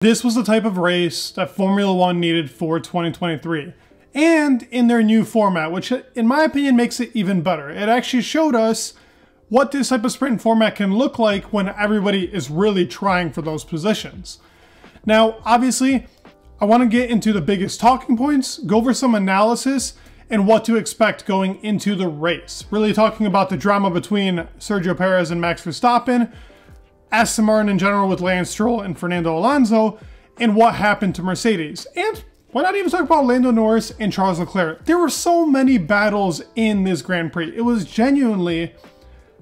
This was the type of race that Formula One needed for 2023. And in their new format, which in my opinion makes it even better. It actually showed us what this type of sprint format can look like when everybody is really trying for those positions. Now, obviously, I want to get into the biggest talking points, go over some analysis, and what to expect going into the race. Really talking about the drama between Sergio Perez and Max Verstappen, Aston Martin in general with Lance Stroll and Fernando Alonso, and what happened to Mercedes. And why not even talk about Lando Norris and Charles Leclerc? There were so many battles in this Grand Prix. It was genuinely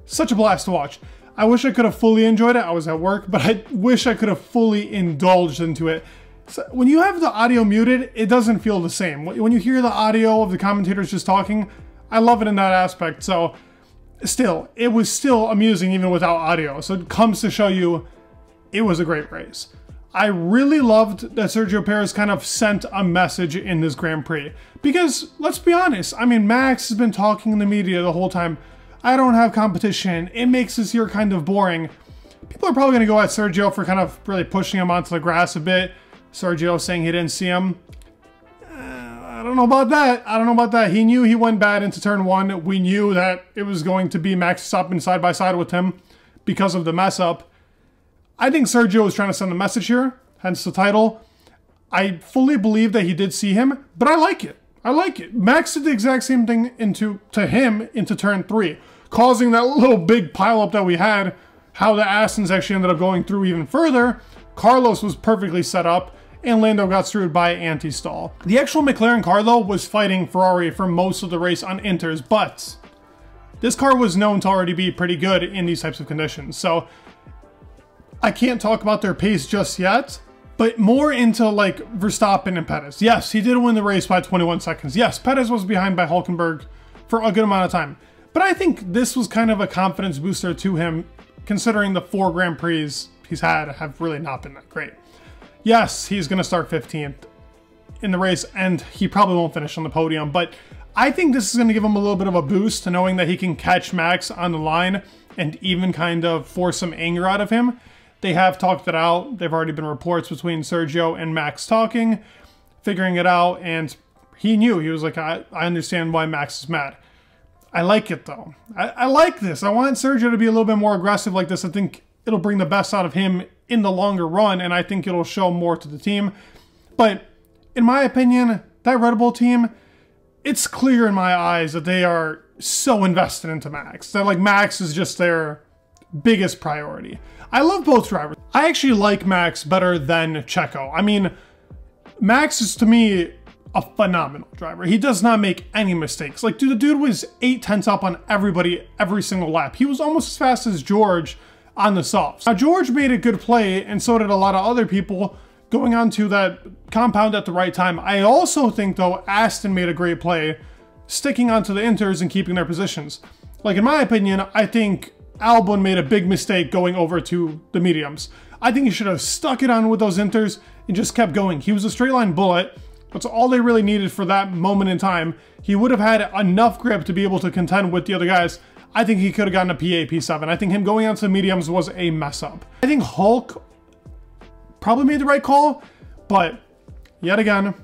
such a blast to watch. I wish I could have fully enjoyed it. I was at work, but I wish I could have fully indulged into it. So when you have the audio muted, it doesn't feel the same. When you hear the audio of the commentators just talking, I love it in that aspect. So still, it was still amusing even without audio. So it comes to show you it was a great race. I really loved that Sergio Perez kind of sent a message in this Grand Prix. Because, let's be honest, I mean, Max has been talking in the media the whole time. I don't have competition. It makes this year kind of boring. People are probably going to go at Sergio for kind of really pushing him onto the grass a bit. Sergio saying he didn't see him. I don't know about that. I don't know about that. He knew he went bad into turn one. We knew that it was going to be Max Verstappen side by side with him because of the mess up. I think Sergio was trying to send a message here, hence the title. I fully believe that he did see him, but I like it. I like it. Max did the exact same thing to him into turn three, causing that little big pileup that we had. How the Astons actually ended up going through even further. Carlos was perfectly set up, and Lando got screwed by anti-stall. The actual McLaren car, though, was fighting Ferrari for most of the race on inters, but this car was known to already be pretty good in these types of conditions. So I can't talk about their pace just yet, but more into like Verstappen and Perez. Yes, he did win the race by 21 seconds. Yes, Perez was behind by Hülkenberg for a good amount of time. But I think this was kind of a confidence booster to him, considering the 4 Grand Prix he's had have really not been that great. Yes, he's going to start 15th in the race, and he probably won't finish on the podium, but I think this is going to give him a little bit of a boost to knowing that he can catch Max on the line and even kind of force some anger out of him. They have talked it out. There've already been reports between Sergio and Max talking, figuring it out, and he knew. He was like, I understand why Max is mad. I like it, though. I like this. I want Sergio to be a little bit more aggressive like this. I think it'll bring the best out of him in the longer run, and I think it'll show more to the team. But in my opinion, that Red Bull team, it's clear in my eyes that they are so invested into Max. That like Max is just their biggest priority. I love both drivers. I actually like Max better than Checo. I mean, Max is to me a phenomenal driver. He does not make any mistakes. Like, dude, the dude was 8/10 up on everybody every single lap. He was almost as fast as George on the softs. Now, George made a good play, and so did a lot of other people going onto that compound at the right time. I also think, though, Aston made a great play, sticking onto the inters and keeping their positions. Like, in my opinion, I think Albon made a big mistake going over to the mediums. I think he should have stuck it on with those inters and just kept going. He was a straight line bullet. That's all they really needed for that moment in time. He would have had enough grip to be able to contend with the other guys. I think he could have gotten a P8, P7. I think him going onto the mediums was a mess up. I think Hulk probably made the right call, but yet again,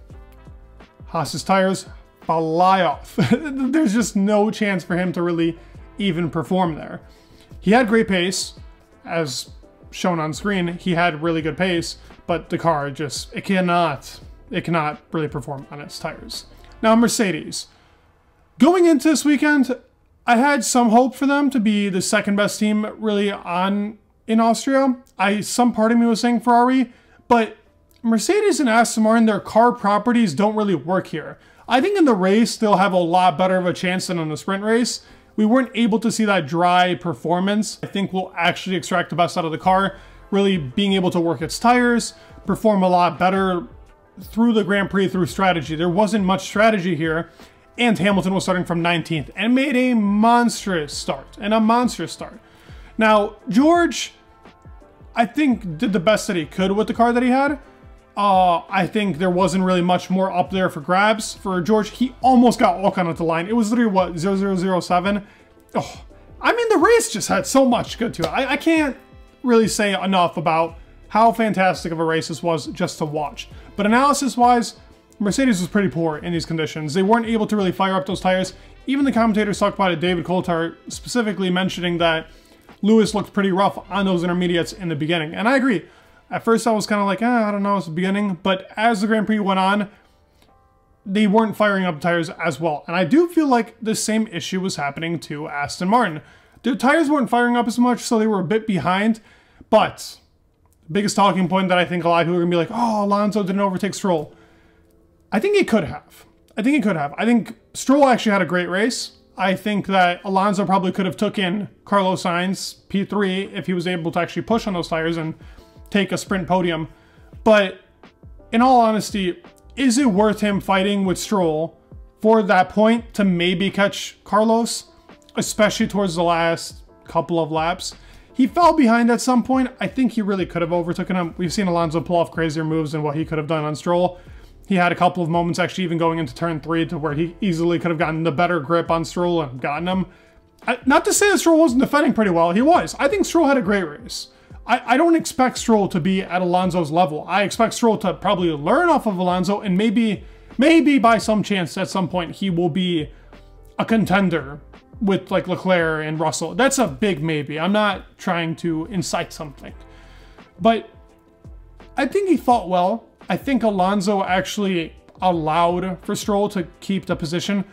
Haas's tires fly off. There's just no chance for him to really even perform there. He had great pace, as shown on screen. He had really good pace, but the car just, it cannot really perform on its tires. Now, Mercedes. Going into this weekend, I had some hope for them to be the second best team really in Austria. Some part of me was saying Ferrari, but Mercedes and Aston Martin, their car properties don't really work here. I think in the race, they'll have a lot better of a chance than in the sprint race. We weren't able to see that dry performance. I think we'll actually extract the best out of the car, really being able to work its tires, perform a lot better through the Grand Prix through strategy. There wasn't much strategy here, and Hamilton was starting from 19th and made a monstrous start, Now, George, I think, did the best that he could with the car that he had. I think there wasn't really much more up there for grabs for George. He almost got Ocon at the line. It was literally, what, 0007? Oh, I mean, the race just had so much good to it. I can't really say enough about how fantastic of a race this was just to watch. But analysis-wise, Mercedes was pretty poor in these conditions. They weren't able to really fire up those tires. Even the commentators talked about it, David Coulthard specifically mentioning that Lewis looked pretty rough on those intermediates in the beginning. And I agree. At first I was kind of like, I don't know, it's the beginning. But as the Grand Prix went on, they weren't firing up tires as well. And I do feel like the same issue was happening to Aston Martin. Their tires weren't firing up as much, so they were a bit behind. But the biggest talking point that I think a lot of people are going to be like, oh, Alonso didn't overtake Stroll. I think he could have. I think Stroll actually had a great race. I think that Alonso probably could have took in Carlos Sainz P3 if he was able to actually push on those tires and take a sprint podium. But in all honesty, is it worth him fighting with Stroll for that point to maybe catch Carlos, especially towards the last couple of laps? He fell behind at some point. I think he really could have overtaken him. We've seen Alonso pull off crazier moves than what he could have done on Stroll. He had a couple of moments actually even going into turn 3 to where he easily could have gotten the better grip on Stroll and gotten him. Not to say that Stroll wasn't defending pretty well. He was. I think Stroll had a great race. I don't expect Stroll to be at Alonso's level. I expect Stroll to probably learn off of Alonso, and maybe by some chance at some point he will be a contender with like Leclerc and Russell. That's a big maybe. I'm not trying to incite something. But I think he fought well. I think Alonso actually allowed for Stroll to keep the position.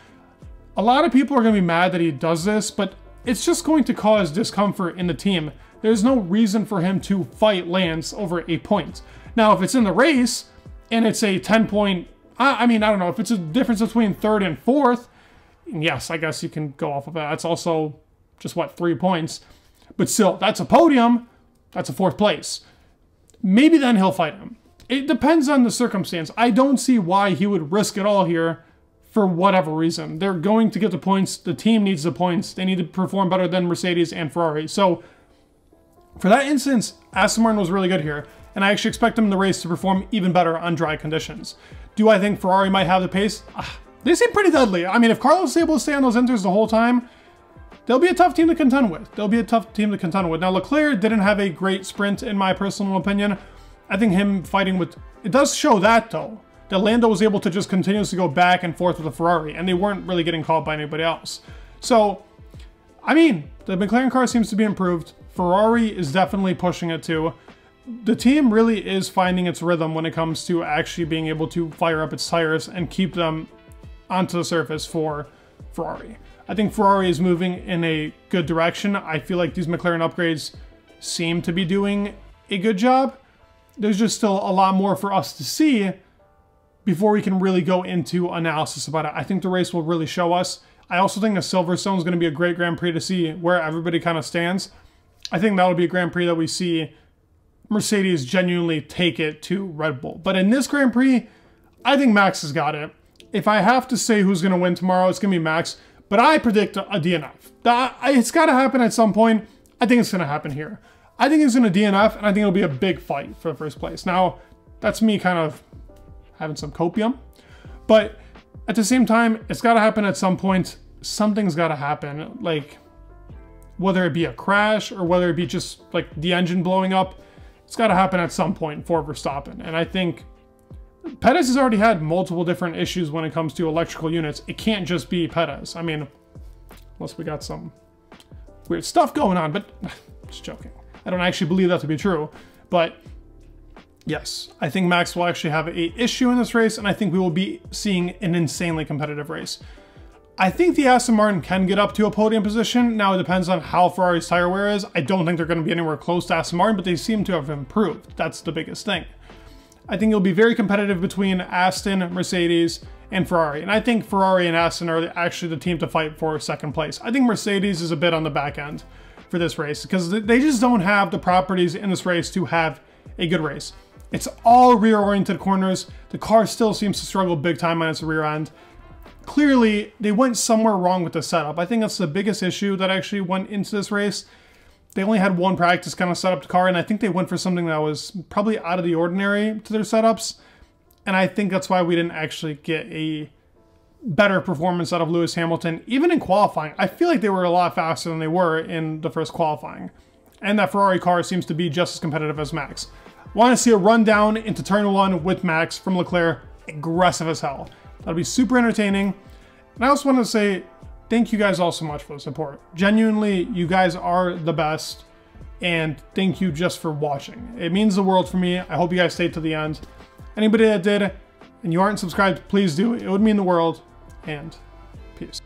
A lot of people are going to be mad that he does this, but it's just going to cause discomfort in the team. There's no reason for him to fight Lance over 8 points. Now, if it's in the race and it's a 10-point, I don't know, if it's a difference between 3rd and 4th, yes, I guess you can go off of that. That's also just, what, 3 points. But still, that's a podium. That's a 4th place. Maybe then he'll fight him. It depends on the circumstance. I don't see why he would risk it all here for whatever reason. They're going to get the points. The team needs the points. They need to perform better than Mercedes and Ferrari. So for that instance, Aston Martin was really good here. And I actually expect them in the race to perform even better on dry conditions. Do I think Ferrari might have the pace? They seem pretty deadly. I mean, if Carlos is able to stay on those inters the whole time, they'll be a tough team to contend with. Now, Leclerc didn't have a great sprint, in my personal opinion. I think him fighting with... It does show that, though, that Lando was able to just continuously go back and forth with the Ferrari, and they weren't really getting caught by anybody else. So, I mean, the McLaren car seems to be improved. Ferrari is definitely pushing it, too. The team really is finding its rhythm when it comes to actually being able to fire up its tires and keep them onto the surface for Ferrari. I think Ferrari is moving in a good direction. I feel like these McLaren upgrades seem to be doing a good job. There's just still a lot more for us to see before we can really go into analysis about it. I think the race will really show us. I also think the Silverstone is going to be a great Grand Prix to see where everybody kind of stands. I think that'll be a Grand Prix that we see Mercedes genuinely take it to Red Bull. But in this Grand Prix, I think Max has got it. If I have to say who's going to win tomorrow, it's going to be Max. But I predict a DNF. It's got to happen at some point. I think it's going to happen here. I think it's going to DNF, and I think it'll be a big fight for the first place. Now, that's me kind of having some copium. But at the same time, it's got to happen at some point. Something's got to happen. Like, whether it be a crash or whether it be just, like, the engine blowing up, it's got to happen at some point for Verstappen. And I think Perez has already had multiple different issues when it comes to electrical units. It can't just be Perez. I mean, unless we got some weird stuff going on, but just joking. I don't actually believe that to be true, but yes, I think Max will actually have an issue in this race, and I think we will be seeing an insanely competitive race. I think the Aston Martin can get up to a podium position. Now, it depends on how Ferrari's tire wear is. I don't think they're going to be anywhere close to Aston Martin, but they seem to have improved. That's the biggest thing. I think it'll be very competitive between Aston, Mercedes, and Ferrari. And I think Ferrari and Aston are actually the team to fight for second place. I think Mercedes is a bit on the back end for this race because they just don't have the properties in this race to have a good race. It's all rear-oriented corners. The car still seems to struggle big time on its rear end. Clearly, they went somewhere wrong with the setup. I think that's the biggest issue that actually went into this race. They only had one practice kind of set up the car, and I think they went for something that was probably out of the ordinary to their setups. And I think that's why we didn't actually get a better performance out of Lewis Hamilton. Even in qualifying, I feel like they were a lot faster than they were in the first qualifying. And that Ferrari car seems to be just as competitive as Max. Want to see a rundown into turn 1 with Max from Leclerc, aggressive as hell. That'll be super entertaining. And I also want to say thank you guys all so much for the support. Genuinely, you guys are the best. And thank you just for watching. It means the world for me. I hope you guys stayed to the end. Anybody that did and you aren't subscribed, please do. It would mean the world. And peace.